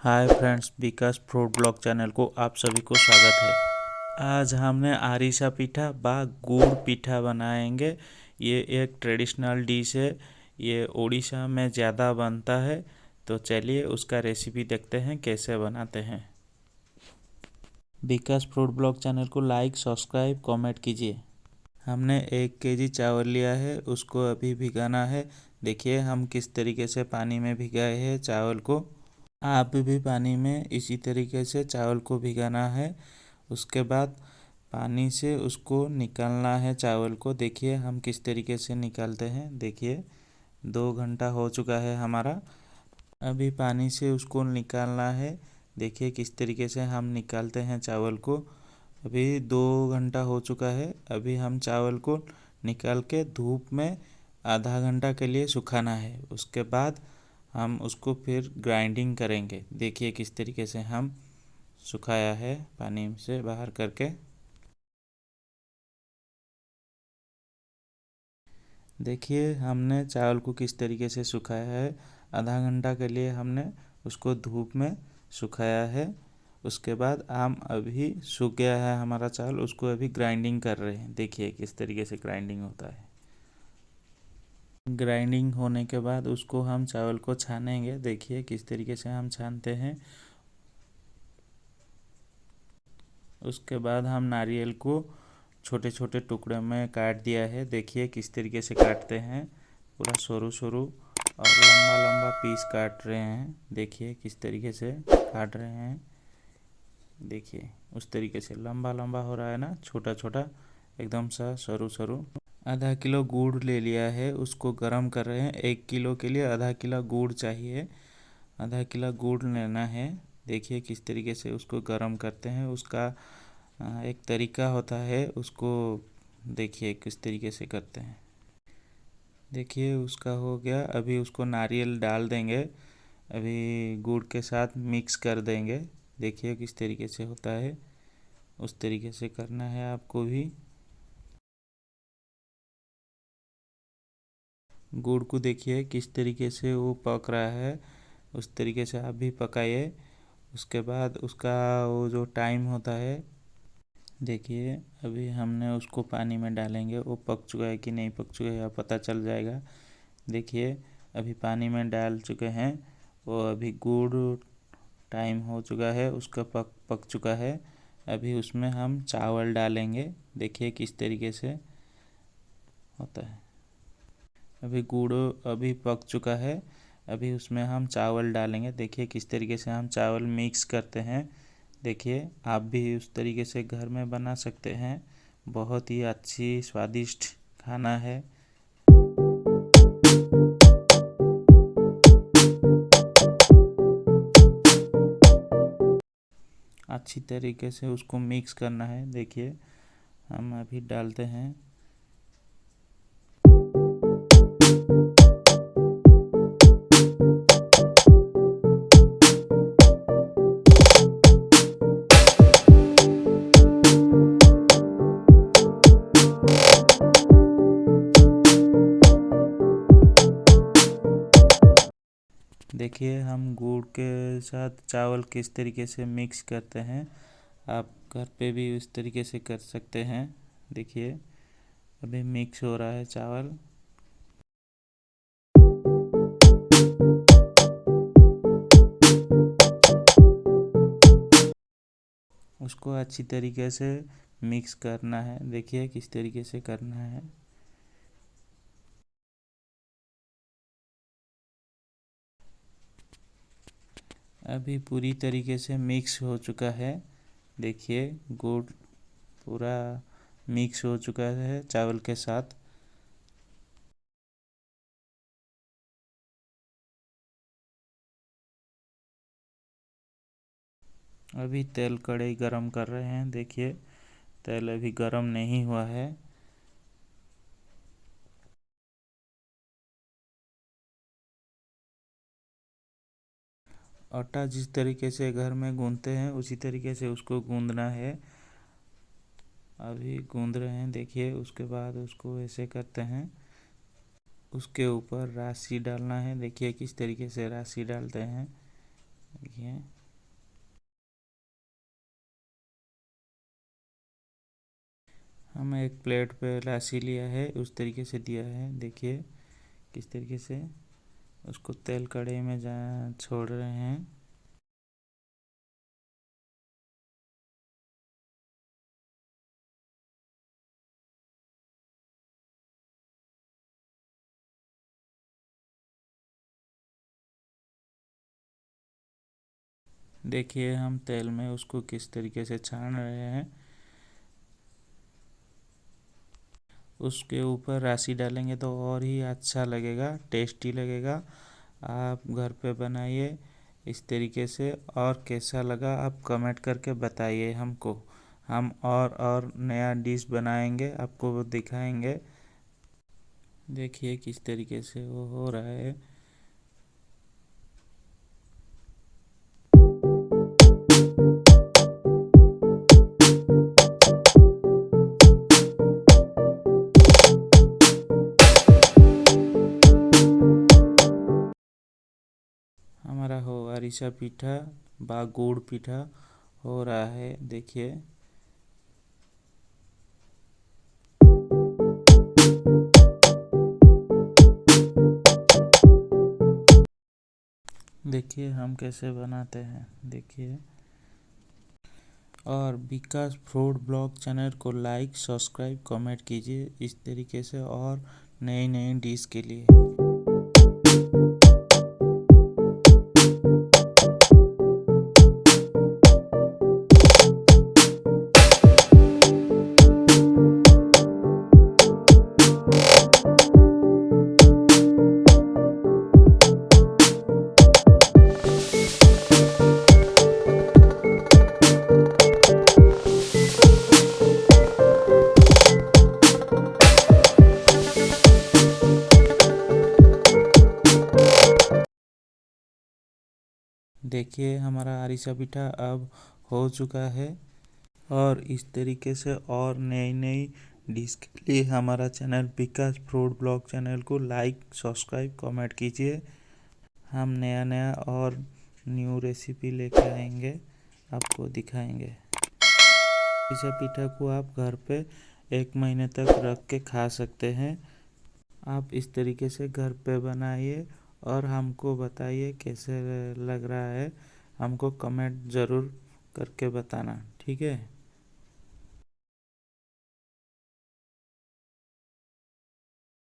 Hi friends, विकास food blog channel को आप सभी को स्वागत है। आज हमने आरिसा पीठा बा गुड़ पीठा बनाएंगे। ये एक ट्रेडिशनल डिश है। ये उड़ीसा में ज़्यादा बनता है। तो चलिए उसका रेसिपी देखते हैं कैसे बनाते हैं। विकास फूड ब्लॉग चैनल को लाइक, सब्सक्राइब, कमेंट कीजिए। हमने 1 केजी चावल लिया है, उसको अभी भिगाना है। देखिए हम किस तरीके से पानी में भिगाए हैं चावल को। आप भी पानी में इसी तरीके से चावल को भिगाना है। उसके बाद पानी से उसको निकालना है चावल को। देखिए हम किस तरीके से निकालते हैं। देखिए 2 घंटा हो चुका है हमारा। अभी पानी से उसको निकालना है। देखिए किस तरीके से हम निकालते हैं चावल को। अभी 2 घंटा हो चुका है। अभी हम चावल को निकाल के धूप में आधा घंटा के लिए सुखाना है। उसके बाद हम उसको फिर ग्राइंडिंग करेंगे। देखिए किस तरीके से हम सुखाया है पानी से बाहर करके। देखिए हमने चावल को किस तरीके से सुखाया है। आधा घंटा के लिए हमने उसको धूप में सुखाया है। उसके बाद हम अभी सूख गया है हमारा चावल, उसको अभी ग्राइंडिंग कर रहे हैं। देखिए किस तरीके से ग्राइंडिंग होता है। ग्राइंडिंग होने के बाद उसको हम चावल को छानेंगे। देखिए किस तरीके से हम छानते हैं। उसके बाद हम नारियल को छोटे छोटे टुकड़े में काट दिया है। देखिए किस तरीके से काटते हैं। पूरा सरू सरू और लंबा लंबा पीस काट रहे हैं। देखिए किस तरीके से काट रहे हैं। देखिए उस तरीके से लंबा लंबा हो रहा है ना, छोटा छोटा एकदम सा सरू सरू। आधा किलो गुड़ ले लिया है, उसको गर्म कर रहे हैं। 1 किलो के लिए आधा किलो गुड़ चाहिए। आधा किलो गुड़ लेना है। देखिए किस तरीके से उसको गर्म करते हैं। उसका एक तरीका होता है, उसको देखिए किस तरीके से करते हैं। देखिए उसका हो गया। अभी उसको नारियल डाल देंगे। अभी गुड़ के साथ मिक्स कर देंगे। देखिए किस तरीके से होता है, उस तरीके से करना है आपको भी। गुड़ को देखिए किस तरीके से वो पक रहा है, उस तरीके से आप भी पकाइए। उसके बाद उसका वो जो टाइम होता है, देखिए अभी हमने उसको पानी में डालेंगे। वो पक चुका है कि नहीं पक चुका है पता चल जाएगा। देखिए अभी पानी में डाल चुके हैं। वो अभी गुड़ टाइम हो चुका है, उसका पक पक चुका है। अभी उसमें हम चावल डालेंगे। देखिए किस तरीके से होता है। अभी गुड़ अभी पक चुका है। अभी उसमें हम चावल डालेंगे। देखिए किस तरीके से हम चावल मिक्स करते हैं। देखिए आप भी उस तरीके से घर में बना सकते हैं। बहुत ही अच्छी स्वादिष्ट खाना है। अच्छी तरीके से उसको मिक्स करना है। देखिए हम अभी डालते हैं। देखिए हम गुड़ के साथ चावल किस तरीके से मिक्स करते हैं। आप घर पे भी उस तरीके से कर सकते हैं। देखिए अभी मिक्स हो रहा है चावल। उसको अच्छी तरीके से मिक्स करना है। देखिए किस तरीके से करना है। अभी पूरी तरीके से मिक्स हो चुका है। देखिए गुड़ पूरा मिक्स हो चुका है चावल के साथ। अभी तेल कढ़ाई गरम कर रहे हैं। देखिए तेल अभी गरम नहीं हुआ है। आटा जिस तरीके से घर में गूंदते हैं उसी तरीके से उसको गूंदना है। अभी गूंद रहे हैं। देखिए उसके बाद उसको ऐसे करते हैं। उसके ऊपर राशि डालना है। देखिए किस तरीके से राशि डालते हैं। देखिए हम एक प्लेट पे लासी लिया है, उस तरीके से दिया है। देखिए किस तरीके से उसको तेल कढ़ाई में जा छोड़ रहे हैं। देखिए हम तेल में उसको किस तरीके से छान रहे हैं। उसके ऊपर राशि डालेंगे तो और ही अच्छा लगेगा, टेस्टी लगेगा। आप घर पे बनाइए इस तरीके से, और कैसा लगा आप कमेंट करके बताइए हमको। हम और नया डिश बनाएंगे, आपको वो दिखाएंगे। देखिए किस तरीके से वो हो रहा है। हमारा हो अरिसा पीठा बा गुड़ पीठा हो रहा है। देखिए देखिए हम कैसे बनाते हैं। देखिए, और विकास फूड ब्लॉग चैनल को लाइक सब्सक्राइब कमेंट कीजिए इस तरीके से और नई नई डिश के लिए। देखिए हमारा अरिसा पीठा अब हो चुका है। और इस तरीके से और नई नई डिश के लिए हमारा चैनल विकास फूड ब्लॉग चैनल को लाइक सब्सक्राइब कमेंट कीजिए। हम नया नया और न्यू रेसिपी लेकर आएंगे, आपको दिखाएंगे। अरिसा पीठा को आप घर पे 1 महीने तक रख के खा सकते हैं। आप इस तरीके से घर पे बनाइए और हमको बताइए कैसे लग रहा है। हमको कमेंट ज़रूर करके बताना, ठीक है।